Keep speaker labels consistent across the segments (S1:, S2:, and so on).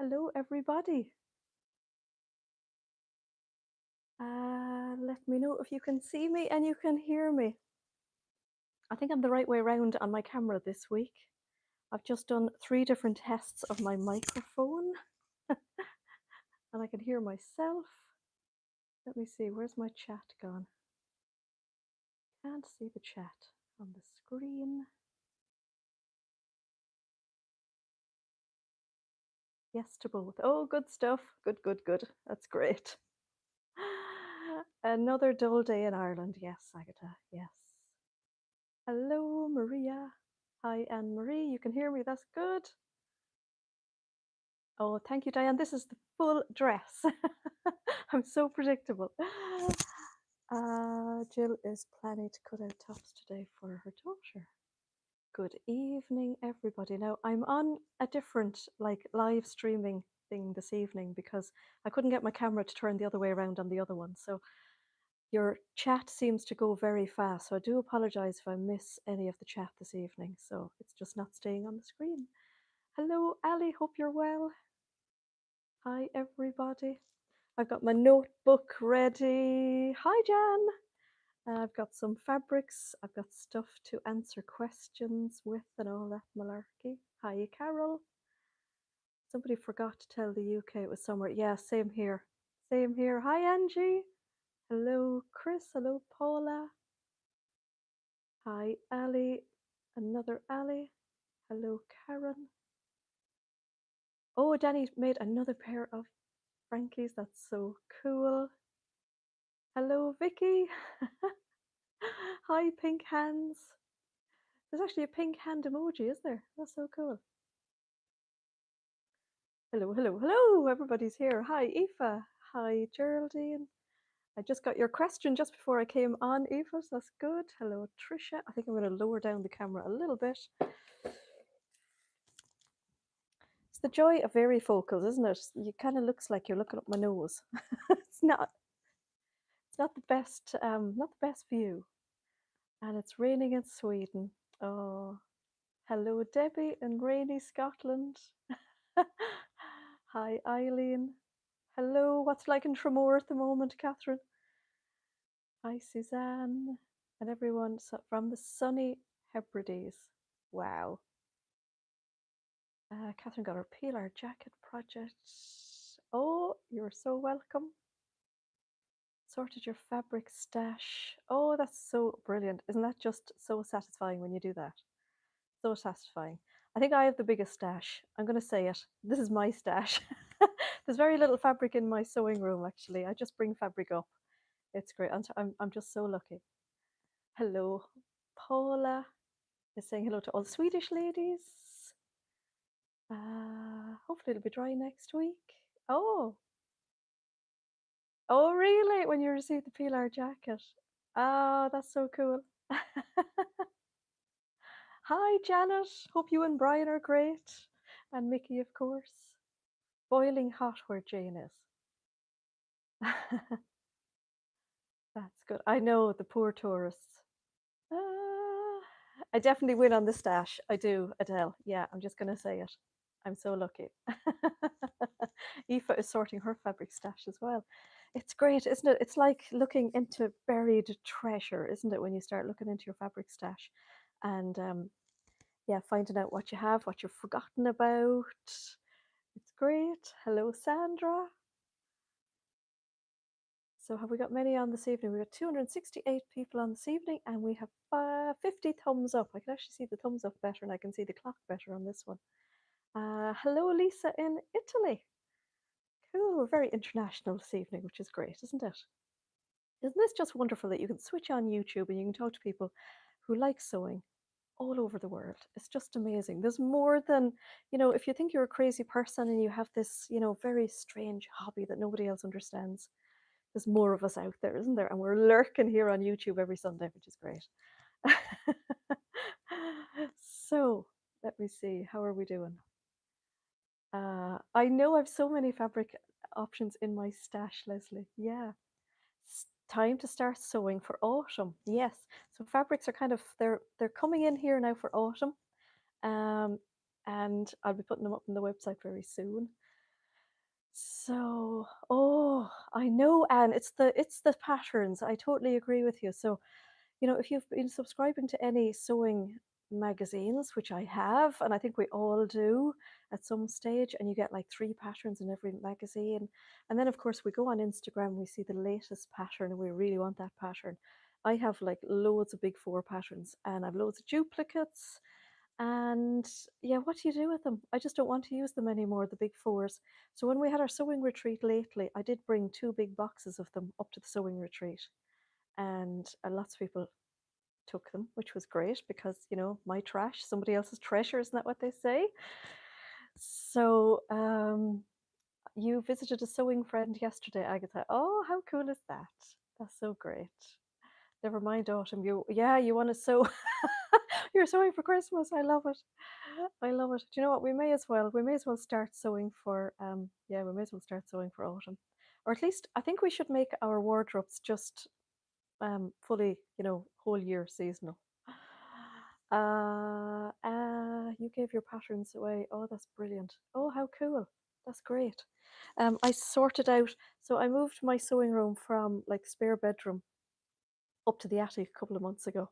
S1: Hello, everybody. Let me know if you can see me and you can hear me. I think I'm the right way around on my camera this week. I've just done 3 different tests of my microphone and I can hear myself. Let me see, where's my chat gone? Can't see the chat on the screen. Yes to both. Oh, good stuff. Good. That's great. Another dull day in Ireland. Yes, Agatha. Yes. Hello, Maria. Hi, Anne-Marie. You can hear me. That's good. Oh, thank you, Diane. This is the full dress. I'm so predictable. Jill is planning to cut out tops today for her daughter. Good evening, everybody. Now, I'm on a different, live streaming thing this evening because I couldn't get my camera to turn the other way around on the other one. So your chat seems to go very fast. So I do apologize if I miss any of the chat this evening. So it's just not staying on the screen. Hello, Ali. Hope you're well. Hi, everybody. I've got my notebook ready. Hi, Jan. I've got some fabrics. I've got stuff to answer questions with and all that malarkey. Hi, Carol. Somebody forgot to tell the UK it was summer. Yeah, same here. Same here. Hi, Angie. Hello, Chris. Hello, Paula. Hi, Ali. Another Ali. Hello, Karen. Oh, Danny made another pair of Frankies. That's so cool. Hello, Vicky. Hi, pink hands. There's actually a pink hand emoji, is there? That's so cool. Hello. Everybody's here. Hi, Aoife. Hi, Geraldine. I just got your question just before I came on, Aoife, so that's good. Hello, Trisha. I think I'm going to lower down the camera a little bit. It's the joy of varifocals, isn't it? It kind of looks like you're looking up my nose. It's not the best, not the best view. And it's raining in Sweden. Oh, hello, Debbie in rainy Scotland. Hi, Eileen. Hello, what's like in Tremor at the moment, Catherine? Hi, Suzanne. And everyone from the sunny Hebrides. Wow. Catherine got her Pilar jacket project. Oh, you're so welcome. Sorted your fabric stash. Oh, that's so brilliant. Isn't that just so satisfying when you do that? So satisfying. I think I have the biggest stash. I'm going to say it. This is my stash. There's very little fabric in my sewing room, actually. I just bring fabric up. It's great. I'm just so lucky. Hello. Paula is saying hello to all the Swedish ladies. Hopefully it'll be dry next week. Oh, really? When you receive the Pilar jacket. Oh, that's so cool. Hi, Janet. Hope you and Brian are great. And Mickey, of course. Boiling hot where Jane is. That's good. I know, the poor tourists. I definitely win on the stash. I do, Adele. Yeah, I'm just going to say it. I'm so lucky. Aoife is sorting her fabric stash as well. It's great, isn't it? It's like looking into buried treasure, isn't it, when you start looking into your fabric stash and yeah, finding out what you have, what you've forgotten about. It's great. Hello, Sandra. So have we got many on this evening? We've got 268 people on this evening and we have 50 thumbs up. I can actually see the thumbs up better and I can see the clock better on this one. Hello, Lisa in Italy. Cool, we're very international this evening, which is great, isn't it? Isn't this just wonderful that you can switch on YouTube and you can talk to people who like sewing all over the world? It's just amazing. There's more than, if you think you're a crazy person and you have this, very strange hobby that nobody else understands, there's more of us out there, isn't there? And we're lurking here on YouTube every Sunday, which is great. So let me see, how are we doing? I know I've so many fabric options in my stash, Leslie. Yeah. It's time to start sewing for autumn. Yes. So fabrics are kind of they're coming in here now for autumn. And I'll be putting them up on the website very soon. So, oh, I know, Anne, it's the patterns. I totally agree with you. So, if you've been subscribing to any sewing magazines, which I have, and I think we all do at some stage, and you get like 3 patterns in every magazine. And then, of course, we go on Instagram, we see the latest pattern, and we really want that pattern. I have like loads of big 4 patterns, and I've loads of duplicates. And yeah, what do you do with them? I just don't want to use them anymore, the big fours. So when we had our sewing retreat lately, I did bring 2 big boxes of them up to the sewing retreat. And lots of people took them, which was great because, my trash, somebody else's treasure, isn't that what they say? So you visited a sewing friend yesterday, Agatha. Oh, how cool is that? That's so great. Never mind autumn. You want to sew. You're sewing for Christmas. I love it. I love it. Do you know what? We may as well start sewing for we may as well start sewing for autumn. Or at least I think we should make our wardrobes just fully, whole year seasonal. You gave your patterns away. Oh, that's brilliant. Oh, how cool. That's great. I sorted out, so I moved my sewing room from like spare bedroom up to the attic a couple of months ago,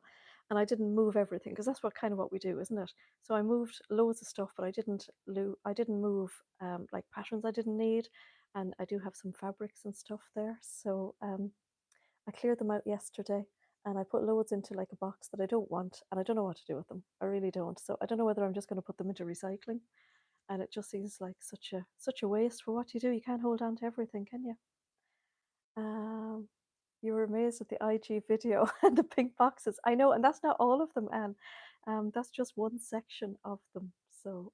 S1: and I didn't move everything because that's what we do, isn't it? So I moved loads of stuff, but I didn't move like patterns I didn't need, and I do have some fabrics and stuff there. So I cleared them out yesterday, and I put loads into like a box that I don't want, and I don't know what to do with them. I really don't. So I don't know whether I'm just going to put them into recycling, and it just seems like such a waste for what you do. You can't hold on to everything, can you? Um, you were amazed at the IG video and the pink boxes. I know, and that's not all of them, Anne. That's just one section of them. So,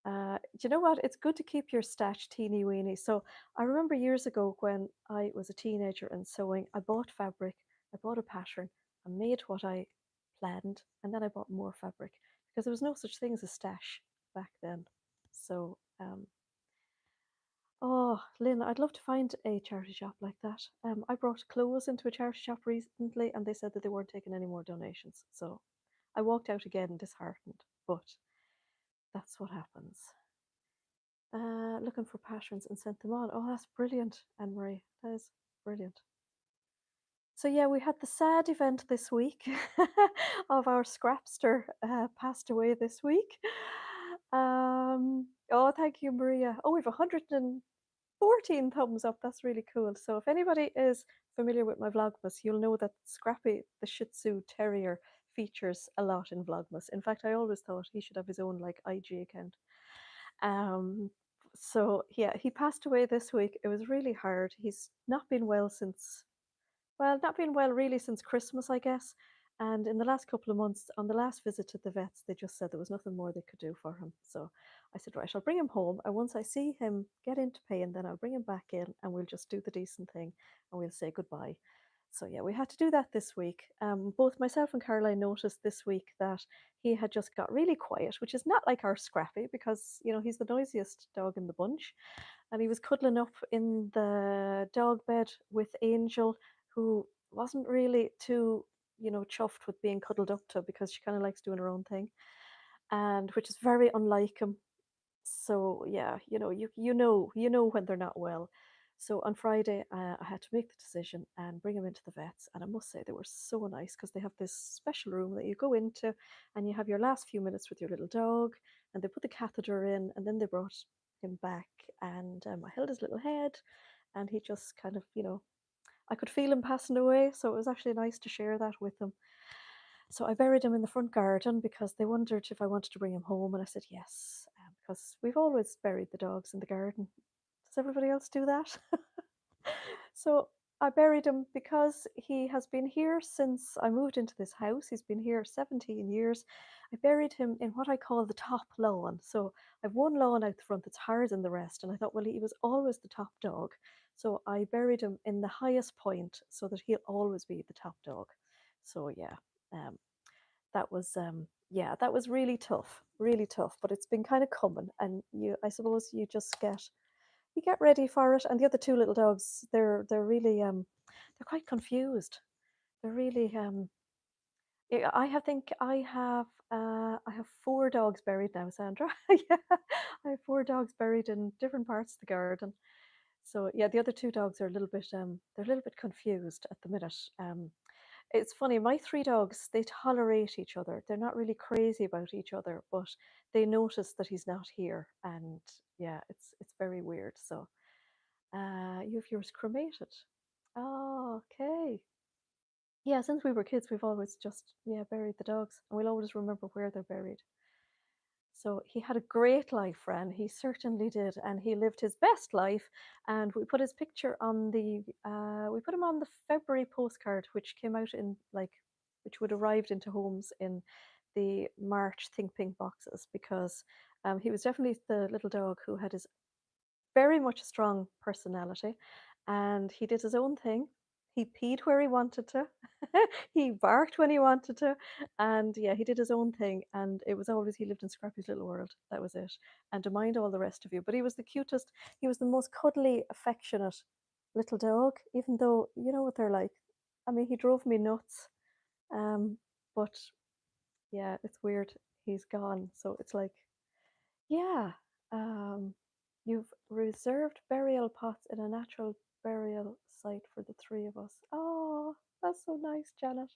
S1: do you know what? It's good to keep your stash teeny weeny. So, I remember years ago when I was a teenager and sewing, I bought fabric, I bought a pattern, I made what I planned, and then I bought more fabric because there was no such thing as a stash back then. So, oh, Lynn, I'd love to find a charity shop like that. I brought clothes into a charity shop recently, and they said that they weren't taking any more donations. So I walked out again disheartened, but that's what happens. Looking for patterns and sent them on. Oh, that's brilliant, Anne Marie. That is brilliant. So yeah, we had the sad event this week of our scrapster passed away this week. Oh, thank you, Maria. Oh, we've 114 thumbs up. That's really cool. So if anybody is familiar with my Vlogmas, you'll know that Scrappy, the Shih Tzu Terrier, features a lot in Vlogmas. In fact, I always thought he should have his own like IG account. Um, so yeah, he passed away this week. It was really hard. He's not been well really since Christmas, I guess. And in the last couple of months, on the last visit to the vets, they just said there was nothing more they could do for him. So I said, right, I'll bring him home. And once I see him get into pain, then I'll bring him back in and we'll just do the decent thing and we'll say goodbye. So yeah, we had to do that this week. Both myself and Caroline noticed this week that he had just got really quiet, which is not like our Scrappy because, he's the noisiest dog in the bunch. And he was cuddling up in the dog bed with Angel, who wasn't really too, chuffed with being cuddled up to because she kind of likes doing her own thing, and which is very unlike him. So yeah, you know when they're not well. So on Friday, I had to make the decision and bring him into the vets, and I must say they were so nice because they have this special room that you go into, and you have your last few minutes with your little dog, and they put the catheter in, and then they brought him back, and I held his little head, and he just kind of, I could feel him passing away, so it was actually nice to share that with them. So I buried him in the front garden because they wondered if I wanted to bring him home, and I said yes, because we've always buried the dogs in the garden. Does everybody else do that? So I buried him because he has been here since I moved into this house. He's been here 17 years. I buried him in what I call the top lawn. So I've one lawn out the front that's higher than the rest, and I thought, well, he was always the top dog. So I buried him in the highest point so that he'll always be the top dog. So yeah, um, that was really tough, but it's been kind of coming, and I suppose you get ready for it. And the other 2 little dogs, they're really they're quite confused. They're really Yeah, I have 4 dogs buried now, Sandra. Yeah, I have 4 dogs buried in different parts of the garden. So yeah, the other 2 dogs are a little bit they're a little bit confused at the minute. It's funny, my 3 dogs, they tolerate each other. They're not really crazy about each other, but they notice that he's not here, and yeah, it's very weird. So you have yours cremated. Oh, okay. Yeah, since we were kids, we've always just, yeah, buried the dogs, and we'll always remember where they're buried. So he had a great life, Fran. He certainly did, and he lived his best life. And we put his picture on we put him on the February postcard, which came out in which would arrived into homes in the March Think Pink boxes, because he was definitely the little dog who had his very much a strong personality, and he did his own thing. He peed where he wanted to. He barked when he wanted to, and yeah, he did his own thing. And it was always he lived in Scrappy's little world. That was it. And to mind all the rest of you. But he was the cutest. He was the most cuddly, affectionate little dog. Even though you know what they're like. I mean, he drove me nuts. Um, but yeah, it's weird. He's gone. So it's like, yeah. Um, you've reserved burial pots in a natural burial site for the 3 of us. Oh, that's so nice, Janet.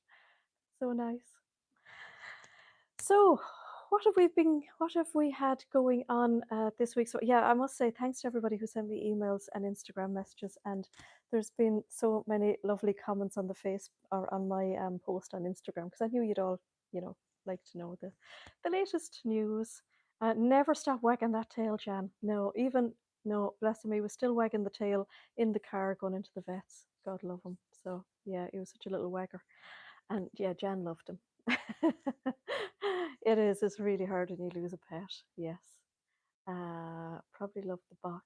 S1: So nice. So, what have we had going on this week? So, yeah, I must say thanks to everybody who sent me emails and Instagram messages, and there's been so many lovely comments on the face or on my post on Instagram, because I knew you'd all, you know, like to know the latest news. Never stop wagging that tail, Jan. No, even no, bless him, he was still wagging the tail in the car going into the vets. God love him. So yeah, he was such a little wagger. And yeah, Jan loved him. It is. It's really hard when you lose a pet. Yes. Probably love the box.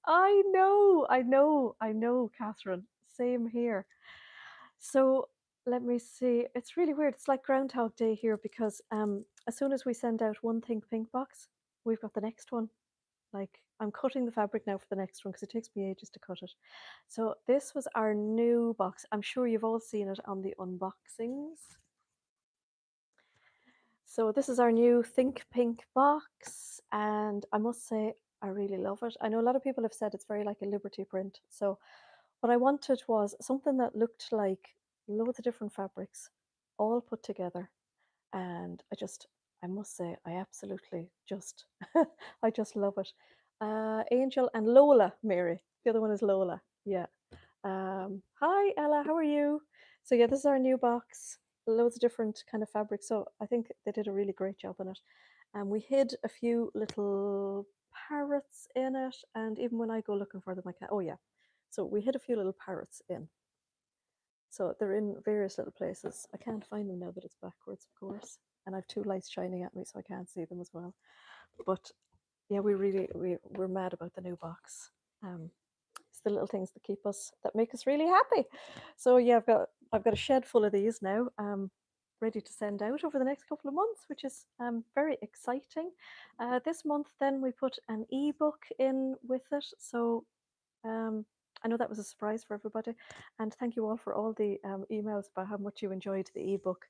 S1: I know, Catherine. Same here. So let me see. It's really weird. It's like Groundhog Day here, because as soon as we send out one Think Pink box, we've got the next one. Like, I'm cutting the fabric now for the next one because it takes me ages to cut it. So this was our new box. I'm sure you've all seen it on the unboxings. So this is our new Think Pink box, and I must say I really love it. I know a lot of people have said it's very like a Liberty print. So what I wanted was something that looked like loads of different fabrics all put together. And I must say, I absolutely just, I just love it. Angel and Lola, Mary. The other one is Lola. Yeah. Hi, Ella. How are you? So yeah, this is our new box. Loads of different kind of fabrics. So I think they did a really great job on it. And we hid a few little parrots in it. And even when I go looking for them, I can't. Oh yeah. So we hid a few little parrots in. So they're in various little places. I can't find them now that it's backwards, of course. And I have 2 lights shining at me, so I can't see them as well. But yeah, we're mad about the new box. It's the little things that that make us really happy. So yeah, I've got a shed full of these now, ready to send out over the next couple of months, which is very exciting. This month, then we put an ebook in with it. So I know that was a surprise for everybody, and thank you all for all the emails about how much you enjoyed the ebook.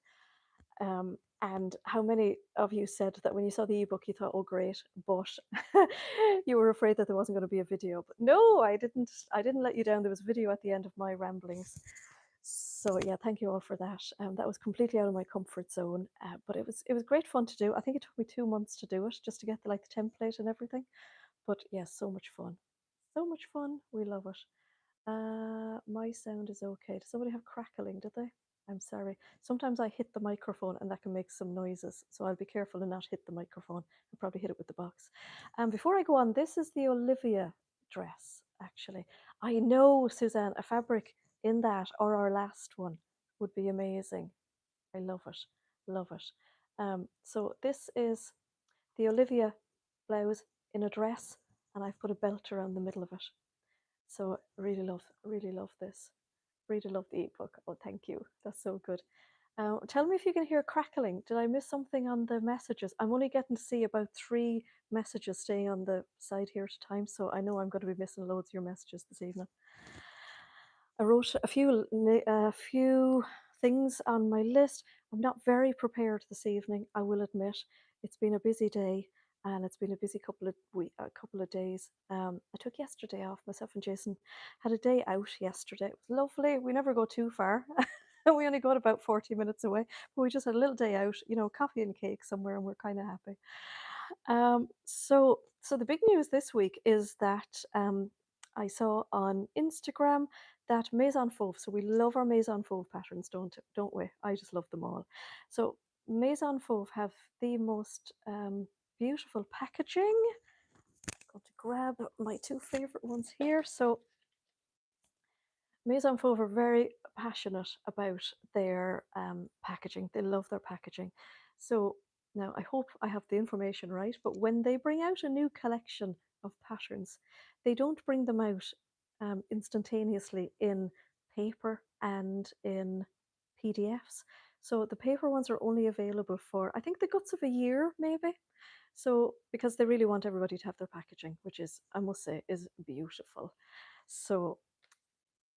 S1: And how many of you said that when you saw the ebook, you thought, "Oh, great," but you were afraid that there wasn't going to be a video. But no, I didn't. I didn't let you down. There was a video at the end of my ramblings. So yeah, thank you all for that. That was completely out of my comfort zone, but it was great fun to do. I think it took me 2 months to do it, just to get the template and everything. But yeah, so much fun. So much fun. We love it. My sound is okay. Does somebody have crackling? Did they? I'm sorry. Sometimes I hit the microphone and that can make some noises, so I'll be careful and not hit the microphone. I'll probably hit it with the box. And before I go on, this is the Olivia dress, actually. I know, Suzanne, a fabric in that or our last one would be amazing. I love it. Love it. So this is the Olivia blouse in a dress, and I've put a belt around the middle of it. So really love this. Really love the ebook. Oh, thank you. That's so good. Tell me if you can hear crackling. Did I miss something on the messages? I'm only getting to see about 3 messages staying on the side here at a time, so I know I'm going to be missing loads of your messages this evening. I wrote a few things on my list. I'm not very prepared this evening, I will admit. It's been a busy day and it's been a busy couple of days. I took yesterday off. Myself and Jason had a day out yesterday. It was lovely. We never go too far. We only got about 40 minutes away, but we just had a little day out, coffee and cake somewhere, and we're kind of happy. So the big news this week is that I saw on Instagram that Maison Fove. So we love our Maison Fove patterns, don't we? I just love them all. So Maison Fove have the most beautiful packaging. I'm going to grab my two favorite ones here. So Maison Fove are very passionate about their packaging. They love their packaging. So now I hope I have the information right, but when they bring out a new collection of patterns, they don't bring them out instantaneously in paper and in PDFs. So the paper ones are only available for, I think, the guts of a year, maybe. So because they really want everybody to have their packaging, which is, I must say, is beautiful. So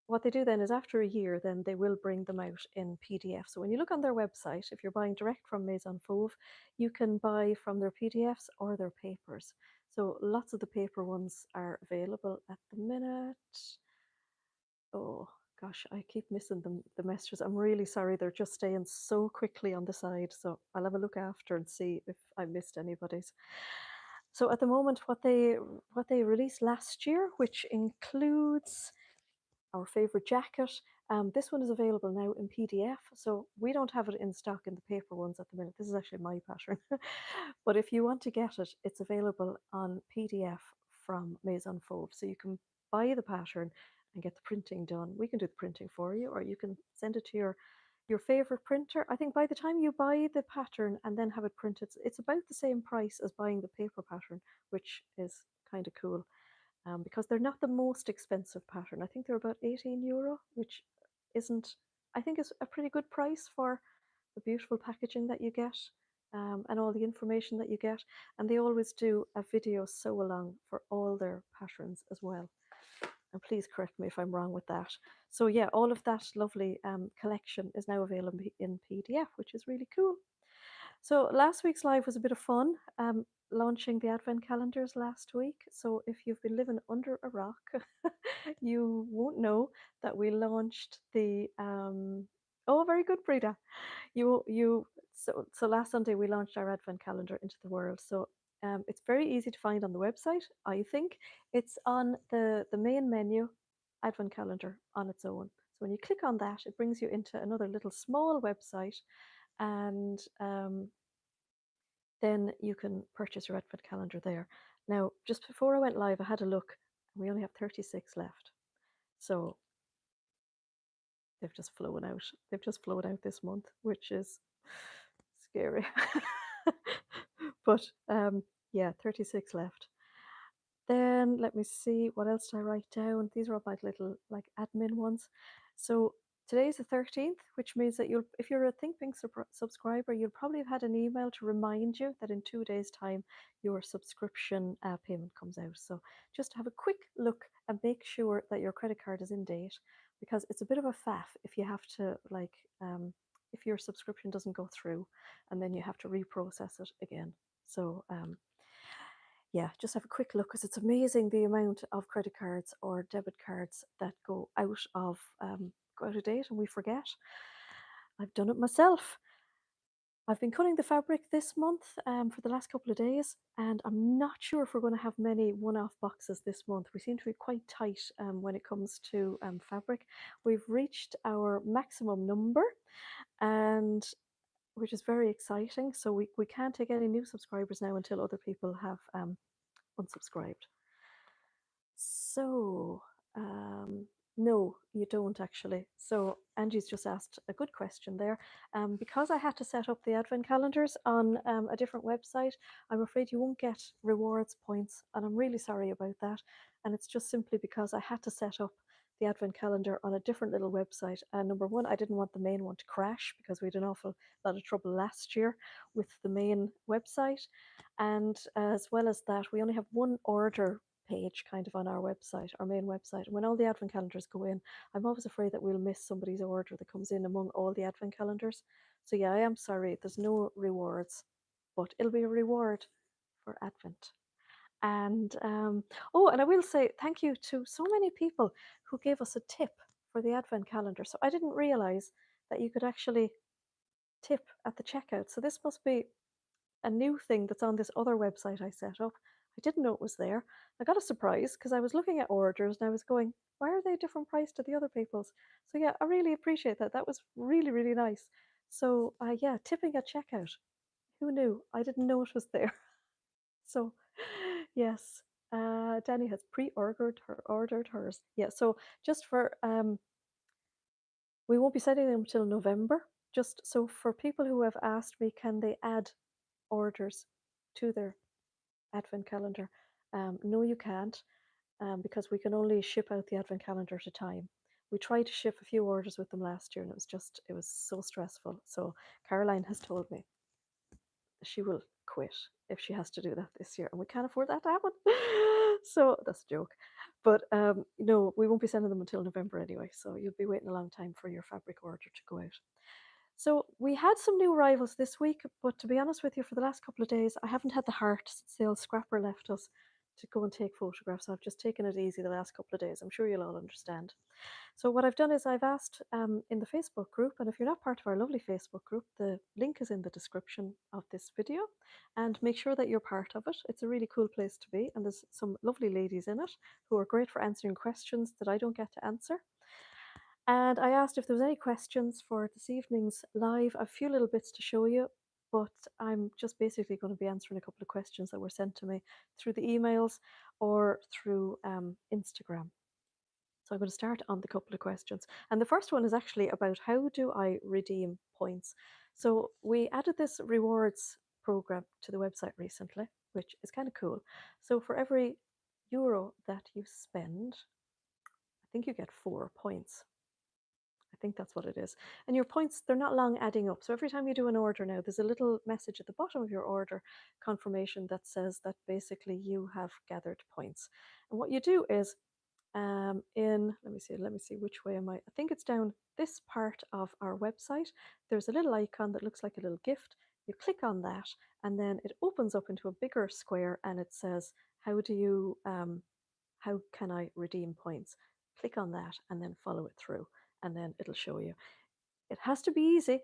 S1: what they do then is after a year, then they will bring them out in PDF. So when you look on their website, if you're buying direct from Maison Fove, you can buy from their PDFs or their papers. So lots of the paper ones are available at the minute. Oh gosh, I keep missing the messages. I'm really sorry. They're just staying so quickly on the side. So I'll have a look after and see if I missed anybody's. So at the moment, what they released last year, which includes our favorite jacket. This one is available now in PDF, so we don't have it in stock in the paper ones at the minute. This is actually my pattern. But if you want to get it, it's available on PDF from Maison Fove. So you can buy the pattern and get the printing done. We can do the printing for you, or you can send it to your favorite printer. I think by the time you buy the pattern and then have it printed, it's about the same price as buying the paper pattern, which is kind of cool. Because they're not the most expensive pattern. I think they're about €18, which isn't, I think, is a pretty good price for the beautiful packaging that you get and all the information that you get. And they always do a video sew along for all their patterns as well. And please correct me if I'm wrong with that. So yeah, all of that lovely collection is now available in PDF, which is really cool. So last week's live was a bit of fun, launching the advent calendars last week. So if you've been living under a rock, you won't know that we launched the. Oh, very good, Breda. So last Sunday we launched our advent calendar into the world. So it's very easy to find on the website. I think it's on the main menu, advent calendar on its own. So when you click on that, it brings you into another little small website, and then you can purchase your advent calendar there. Now, just before I went live, I had a look, and we only have 36 left. So they've just flown out. They've just flown out this month, which is scary. But yeah, 36 left. Then let me see, what else did I write down? These are all my little like admin ones. So today's the 13th, which means that if you're a ThinkPink subscriber, you'll probably have had an email to remind you that in 2 days' time your subscription payment comes out. So just have a quick look and make sure that your credit card is in date, because it's a bit of a faff if you have to if your subscription doesn't go through and then you have to reprocess it again. So yeah, just have a quick look, because it's amazing the amount of credit cards or debit cards that go out of date and we forget. I've done it myself. I've been cutting the fabric this month for the last couple of days, and I'm not sure if we're going to have many one-off boxes this month. We seem to be quite tight when it comes to fabric. We've reached our maximum number, and which is very exciting. So we can't take any new subscribers now until other people have unsubscribed. So, no, you don't actually. So, Angie's just asked a good question there. Because I had to set up the advent calendars on a different website, I'm afraid you won't get rewards points, and I'm really sorry about that. And it's just simply because I had to set up the advent calendar on a different little website. And number one, I didn't want the main one to crash, because we had an awful lot of trouble last year with the main website. And as well as that, we only have one order page kind of on our website, our main website. And when all the advent calendars go in, I'm always afraid that we'll miss somebody's order that comes in among all the advent calendars. So yeah, I am sorry, there's no rewards, but it'll be a reward for Advent. And oh, and I will say thank you to so many people who gave us a tip for the Advent calendar. So I didn't realize that you could actually tip at the checkout. So this must be a new thing that's on this other website I set up. I didn't know it was there. I got a surprise because I was looking at orders and I was going, why are they a different price to the other people's? So yeah, I really appreciate that. That was really, really nice. So yeah, tipping at checkout. Who knew? I didn't know it was there. So yes, Danny has ordered hers. Yeah, so just for we won't be sending them till November. Just so for people who have asked me, can they add orders to their advent calendar? No, you can't, because we can only ship out the advent calendar at a time. We tried to ship a few orders with them last year, and it was so stressful. So Caroline has told me she will quit if she has to do that this year, and we can't afford that to happen. So that's a joke. But no, we won't be sending them until November anyway. So you'll be waiting a long time for your fabric order to go out. So we had some new arrivals this week, but to be honest with you, for the last couple of days, I haven't had the heart since the old scrapper left us to go and take photographs. I've just taken it easy the last couple of days. I'm sure you'll all understand. So what I've done is I've asked in the Facebook group, and if you're not part of our lovely Facebook group, the link is in the description of this video, and make sure that you're part of it. It's a really cool place to be, and there's some lovely ladies in it who are great for answering questions that I don't get to answer. And I asked if there was any questions for this evening's live. A few little bits to show you, but I'm just basically going to be answering a couple of questions that were sent to me through the emails or through Instagram. So I'm going to start on the couple of questions. And the first one is actually about how do I redeem points? So we added this rewards program to the website recently, which is kind of cool. So for every euro that you spend, I think you get 4 points. I think that's what it is. And your points, they're not long adding up. So every time you do an order now, there's a little message at the bottom of your order confirmation that says that basically you have gathered points. And what you do is let me see which way am I think it's down this part of our website. There's a little icon that looks like a little gift. You click on that and then it opens up into a bigger square and it says how can I redeem points. Click on that and then follow it through and then it'll show you. It has to be easy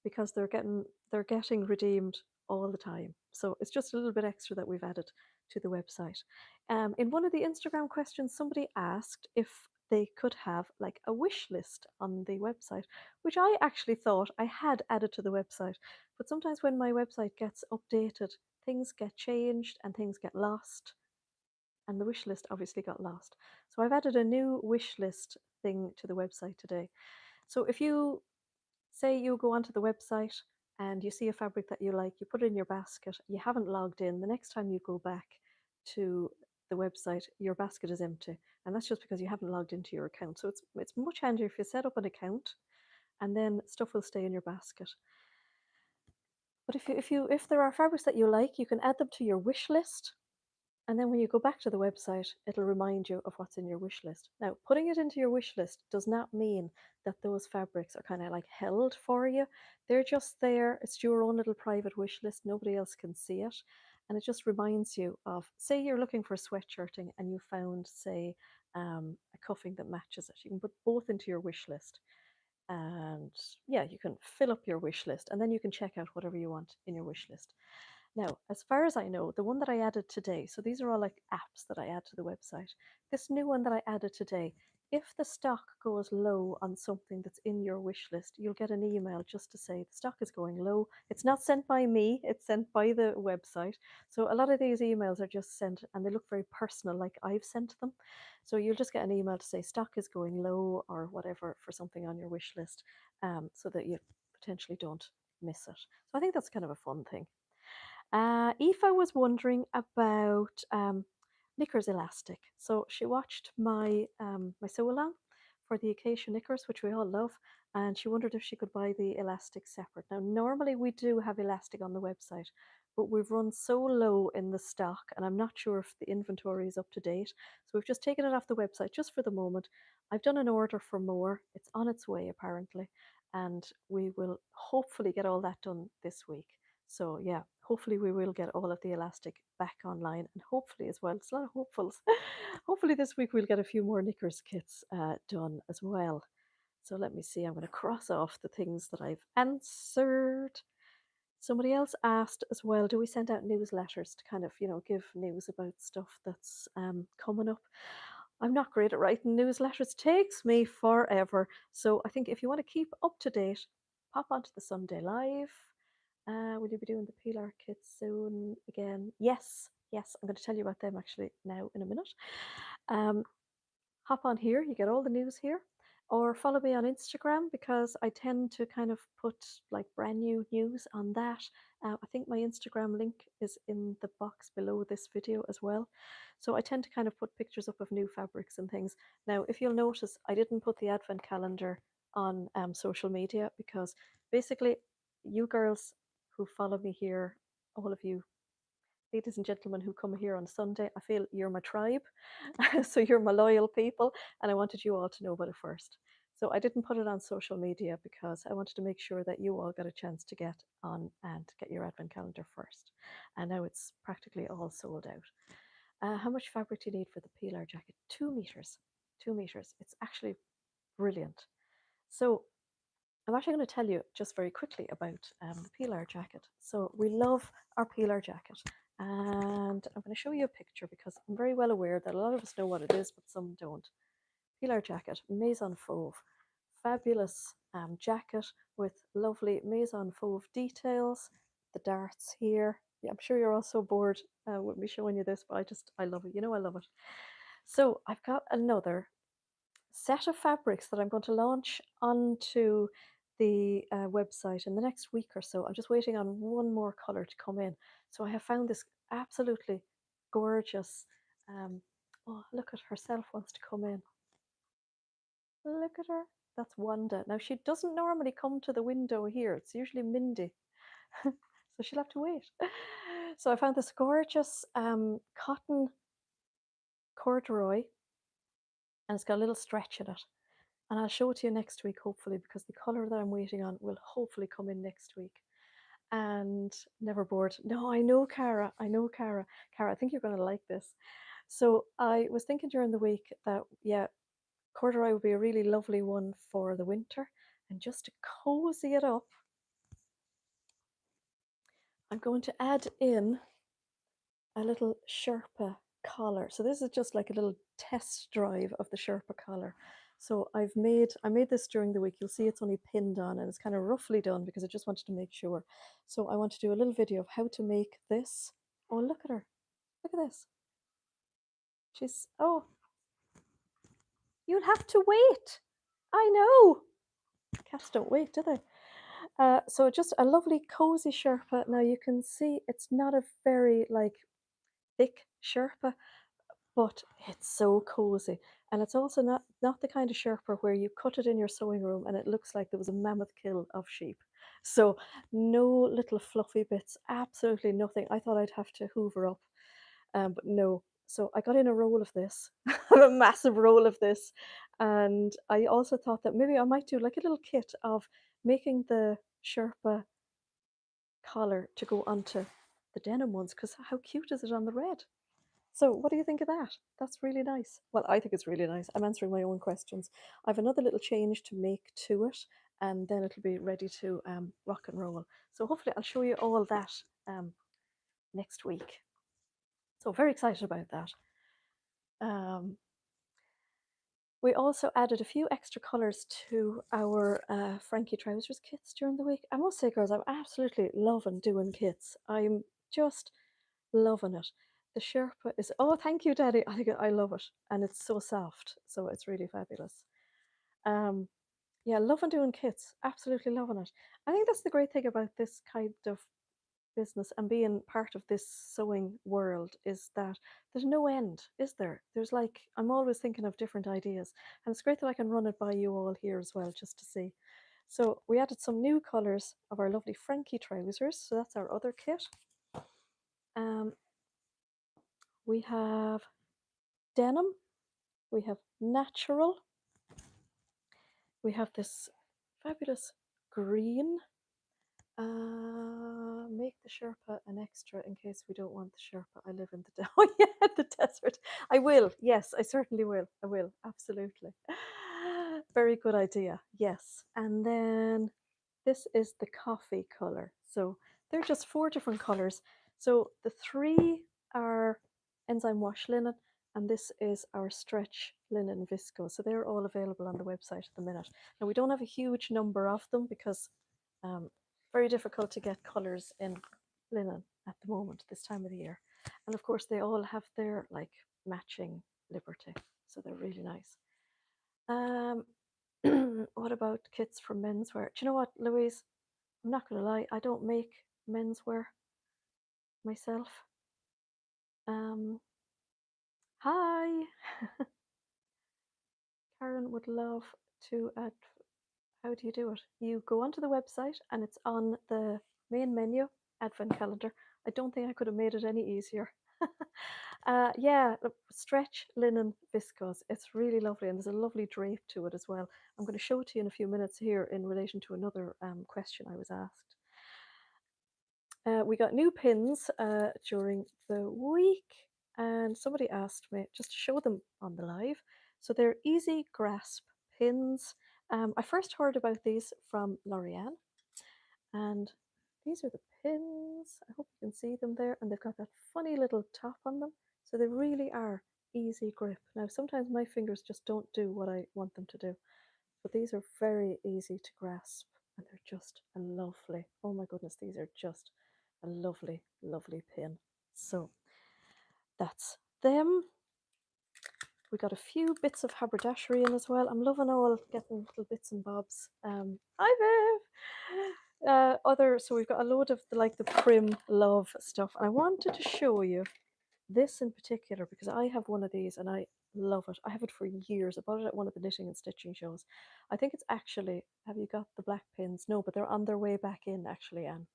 S1: because they're getting redeemed all the time. So it's just a little bit extra that we've added to the website. In one of the Instagram questions, somebody asked if they could have like a wish list on the website, which I actually thought I had added to the website. But sometimes when my website gets updated, things get changed and things get lost. And the wish list obviously got lost. So I've added a new wish list thing to the website today. So if you say you go onto the website and you see a fabric that you like, you put it in your basket, you haven't logged in, the next time you go back to the website, your basket is empty. And that's just because you haven't logged into your account. So it's much handier if you set up an account and then stuff will stay in your basket. But if there are fabrics that you like, you can add them to your wish list. And then when you go back to the website, it'll remind you of what's in your wish list. Now, putting it into your wish list does not mean that those fabrics are kind of like held for you. They're just there. It's your own little private wish list. Nobody else can see it. And it just reminds you of, say you're looking for sweatshirting and you found, say, a cuffing that matches it. You can put both into your wish list. And yeah, you can fill up your wish list and then you can check out whatever you want in your wish list. Now, as far as I know, the one that I added today, so these are all like apps that I add to the website. This new one that I added today, if the stock goes low on something that's in your wish list, you'll get an email just to say the stock is going low. It's not sent by me, it's sent by the website. So a lot of these emails are just sent and they look very personal, like I've sent them. So you'll just get an email to say stock is going low or whatever for something on your wish list, so that you potentially don't miss it. So I think that's kind of a fun thing. Aoife was wondering about knickers elastic. So she watched my sew along for the acacia knickers, which we all love, and she wondered if she could buy the elastic separate. Now, normally we do have elastic on the website, but we've run so low in the stock, and I'm not sure if the inventory is up to date. So we've just taken it off the website just for the moment. I've done an order for more. It's on its way, apparently. and we will hopefully get all that done this week. So yeah, hopefully we will get all of the elastic back online, and hopefully as well, it's a lot of hopefuls. Hopefully this week we'll get a few more knickers kits done as well. So let me see, I'm going to cross off the things that I've answered. Somebody else asked as well, do we send out newsletters to kind of, give news about stuff that's coming up? I'm not great at writing newsletters. Takes me forever. So I think if you want to keep up to date, pop onto the Sunday Live. Will you be doing the Pilar kits soon again? Yes, yes. I'm going to tell you about them actually now in a minute. Hop on here. You get all the news here. Or follow me on Instagram because I tend to kind of put like brand new news on that. I think my Instagram link is in the box below this video as well. So I tend to kind of put pictures up of new fabrics and things. Now, if you'll notice, I didn't put the advent calendar on social media because basically you girls who follow me here, all of you ladies and gentlemen who come here on Sunday, I feel you're my tribe. So you're my loyal people, and I wanted you all to know about it first. So I didn't put it on social media because I wanted to make sure that you all got a chance to get on and get your advent calendar first. And now it's practically all sold out. How much fabric do you need for the Pilar jacket? 2 meters. 2 meters. It's actually brilliant. So I'm actually going to tell you just very quickly about the Pilar jacket. So we love our Pilar jacket, and I'm going to show you a picture because I'm very well aware that a lot of us know what it is, but some don't. Pilar jacket, Maison Fove, fabulous jacket with lovely Maison Fove details. The darts here. Yeah, I'm sure you're all so bored with me showing you this, but I love it. You know I love it. So I've got another set of fabrics that I'm going to launch onto the website in the next week or so. I'm just waiting on one more color to come in. So I have found this absolutely gorgeous. Oh, look at herself wants to come in. Look at her. That's Wanda. Now she doesn't normally come to the window here. It's usually Mindy. So she'll have to wait. So I found this gorgeous cotton corduroy, and it's got a little stretch in it. And I'll show it to you next week, hopefully, because the colour that I'm waiting on will hopefully come in next week. And never bored. No, I know, Cara. I know, Cara. Cara, I think you're going to like this. So I was thinking during the week that, yeah, corduroy would be a really lovely one for the winter. And just to cozy it up, I'm going to add in a little Sherpa collar. So this is just like a little test drive of the Sherpa collar. So I made this during the week. You'll see it's only pinned on and it's kind of roughly done because I just wanted to make sure. So I want to do a little video of how to make this. Oh, look at her. Look at this. Oh, you'll have to wait. I know. Cats don't wait, do they? So just a lovely cozy Sherpa. Now you can see it's not a very thick Sherpa, but it's so cozy. And it's also not the kind of Sherpa where you cut it in your sewing room and it looks like there was a mammoth kill of sheep. So no little fluffy bits, absolutely nothing. I thought I'd have to hoover up, but no. So I got in a roll of this, a massive roll of this. And I also thought that maybe I might do like a little kit of making the Sherpa collar to go onto the denim ones, because how cute is it on the red? So what do you think of that? That's really nice. Well, I think it's really nice. I'm answering my own questions. I have another little change to make to it, and then it'll be ready to rock and roll. So hopefully I'll show you all that next week. So very excited about that. We also added a few extra colours to our Frankie trousers kits during the week. I must say, girls, I'm absolutely loving doing kits. I'm just loving it. The Sherpa is, oh, thank you, Daddy. I love it. And it's so soft. So it's really fabulous. Yeah, loving doing kits. Absolutely loving it. I think that's the great thing about this kind of business and being part of this sewing world is that there's no end, is there? There's I'm always thinking of different ideas. And it's great that I can run it by you all here as well, just to see. So we added some new colours of our lovely Frankie trousers. So that's our other kit. We have denim, we have natural, we have this fabulous green. Make the Sherpa an extra in case we don't want the Sherpa. I live in the oh yeah, the desert. I will. Yes, I certainly will. I will. Absolutely. Very good idea. Yes. And then this is the coffee color. So they're just 4 different colors. So the 3 are enzyme wash linen, and this is our stretch linen visco. So they're all available on the website at the minute. Now we don't have a huge number of them because very difficult to get colors in linen at the moment, this time of the year. And of course, they all have their like matching Liberty, so they're really nice. What about kits for menswear? Do you know what, Louise? I'm not going to lie, I don't make menswear myself. Hi, Karen would love to add. How do you do it? You go onto the website and it's on the main menu, advent calendar. I don't think I could have made it any easier. Yeah, stretch linen viscose. It's really lovely and there's a lovely drape to it as well. I'm going to show it to you in a few minutes here in relation to another question I was asked. We got new pins during the week and somebody asked me just to show them on the live. So they're easy grasp pins. I first heard about these from Lorianne, and these are the pins. I hope you can see them there, and they've got that funny little top on them. So they really are easy grip. Now, sometimes my fingers just don't do what I want them to do, but these are very easy to grasp, and they're just a lovely, oh my goodness, these are just a lovely, lovely pin. So that's them. We got a few bits of haberdashery in as well. I'm loving all getting little bits and bobs. Hi Viv. So we've got a load of the Prim Love stuff. I wanted to show you this in particular because I have one of these and I love it. I have it for years. I bought it at one of the knitting and stitching shows. I think it's actually, have you got the black pins? No, but they're on their way back in actually, Anne.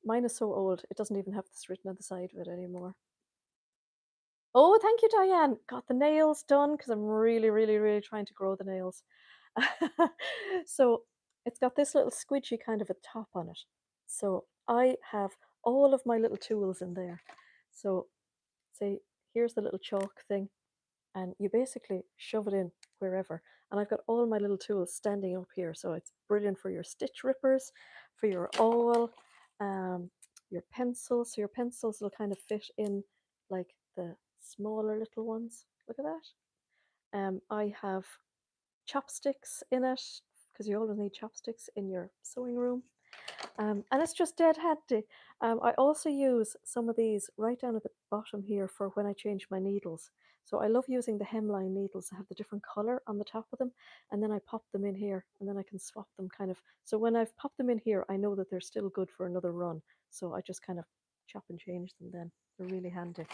S1: Mine is so old, it doesn't even have this written on the side of it anymore. Oh, thank you, Diane. Got the nails done because I'm really, really, really trying to grow the nails. So it's got this little squidgy kind of a top on it. So I have all of my little tools in there. So say, here's the little chalk thing, and you basically shove it in wherever. And I've got all my little tools standing up here. So it's brilliant for your stitch rippers, for your awl, your pencils. So your pencils will kind of fit in like the smaller little ones. Look at that. I have chopsticks in it because you always need chopsticks in your sewing room. And it's just dead handy. I also use some of these right down at the bottom here for when I change my needles. So I love using the hemline needles that have the different color on the top of them, and then I pop them in here, and then I can swap them kind of. So when I've popped them in here, I know that they're still good for another run. So I just kind of chop and change them then. They're really handy.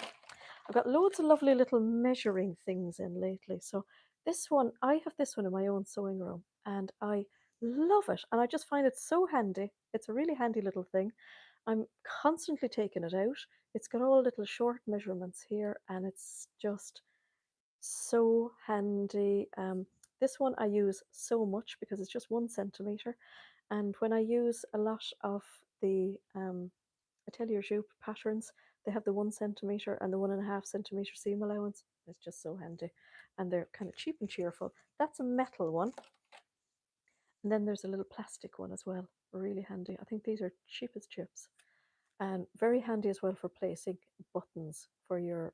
S1: I've got loads of lovely little measuring things in lately. So this one, I have this one in my own sewing room, and I love it. And I just find it so handy. It's a really handy little thing. I'm constantly taking it out. It's got all little short measurements here, and it's just so handy. This one I use so much because it's just 1 centimeter. And when I use a lot of the Atelier Jupe patterns, they have the 1 centimeter and the 1.5 centimeter seam allowance. It's just so handy. And they're kind of cheap and cheerful. That's a metal one. And then there's a little plastic one as well. Really handy. I think these are cheap as chips. And very handy as well for placing buttons for your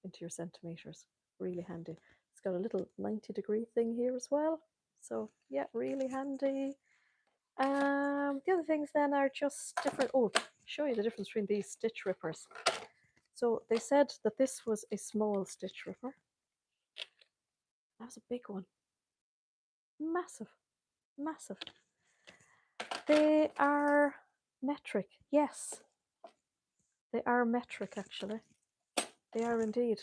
S1: into your centimeters. Really handy. It's got a little 90-degree thing here as well. So yeah, really handy. The other things then are just different. Oh, show you the difference between these stitch rippers. So they said that this was a small stitch ripper. That was a big one. Massive, massive. They are metric. Yes, they are metric actually. They are indeed.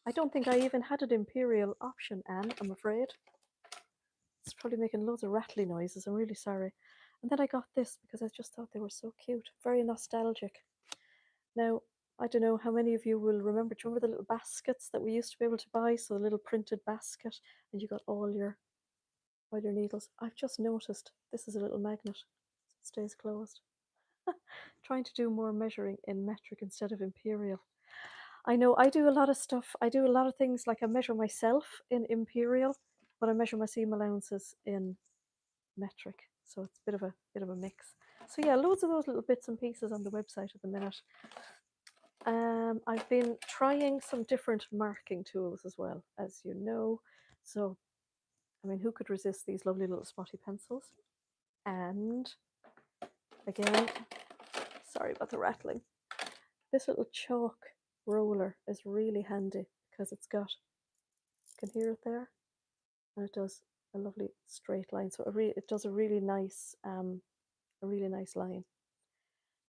S1: I don't think I even had an imperial option, Anne, I'm afraid. It's probably making loads of rattly noises. I'm really sorry. And then I got this because I just thought they were so cute. Very nostalgic. Now, I don't know how many of you will remember. Do you remember the little baskets that we used to be able to buy? So a little printed basket, and you got all your while your needles. I've just noticed this is a little magnet. It stays closed. Trying to do more measuring in metric instead of imperial. I know I do a lot of stuff. I do a lot of things like I measure myself in imperial, but I measure my seam allowances in metric. So it's a bit of a mix. So yeah, loads of those little bits and pieces on the website at the minute. I've been trying some different marking tools as well, as you know. So, I mean, who could resist these lovely little spotty pencils? And again, sorry about the rattling. This little chalk roller is really handy because it's got, you can hear it there, and it does a lovely straight line. So it does a really nice line.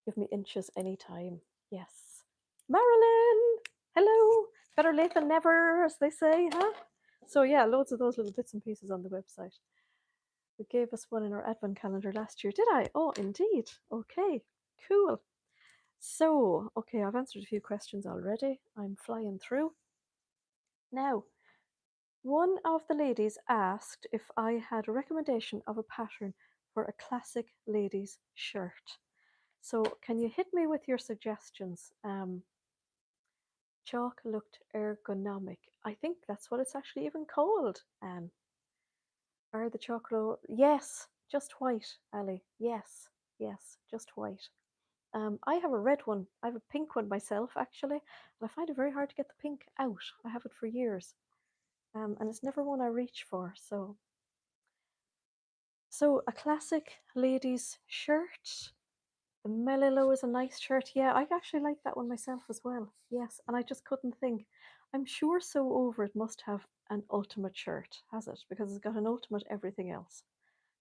S1: Give me inches anytime. Yes. Marilyn! Hello! Better late than never, as they say, huh? So yeah, loads of those little bits and pieces on the website. We gave us one in our advent calendar last year, did I? Oh, indeed. Okay, cool. So, okay, I've answered a few questions already. I'm flying through. Now, one of the ladies asked if I had a recommendation of a pattern for a classic ladies' shirt. So, can you hit me with your suggestions? Chalk looked ergonomic. I think that's what it's actually even called, Anne. Are the chocolate? Yes, just white, Ali. Yes, yes, just white. I have a red one. I have a pink one myself, actually, and I find it very hard to get the pink out. I have it for years, and it's never one I reach for. So a classic ladies' shirt. The Melilo is a nice shirt. Yeah, I actually like that one myself as well. Yes, and I just couldn't think. I'm sure So Over It must have an ultimate shirt, has it? Because it's got an ultimate everything else.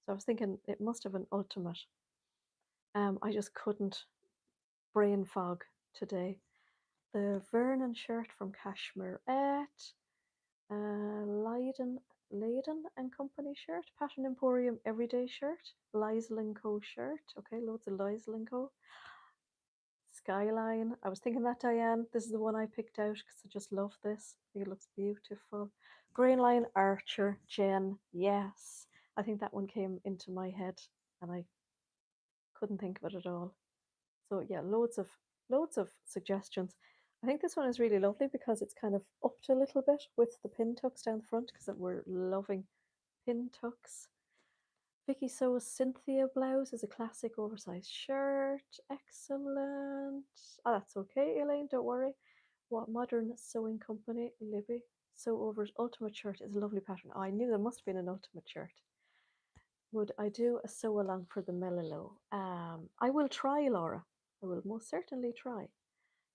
S1: So I was thinking it must have an ultimate. I just couldn't brain fog today. The Vernon shirt from Cashmere Leiden and Company shirt, Pattern Emporium Everyday shirt, Liesl & Co shirt. Okay, loads of Liesl & Co. Skyline. I was thinking that, Diane. This is the one I picked out because I just love this. I think it looks beautiful. Grainline Archer, Jen. Yes. I think that one came into my head and I couldn't think of it at all. So yeah, loads of suggestions. I think this one is really lovely because it's kind of upped a little bit with the pin tucks down the front because we're loving pin tucks. Vicky So's Cynthia blouse is a classic oversized shirt. Excellent. Oh, that's okay, Elaine, don't worry. What Modern Sewing Company, Libby. Sew Over's ultimate shirt is a lovely pattern. Oh, I knew there must have been an ultimate shirt. Would I do a sew along for the Melilo? I will try, Laura. I will most certainly try.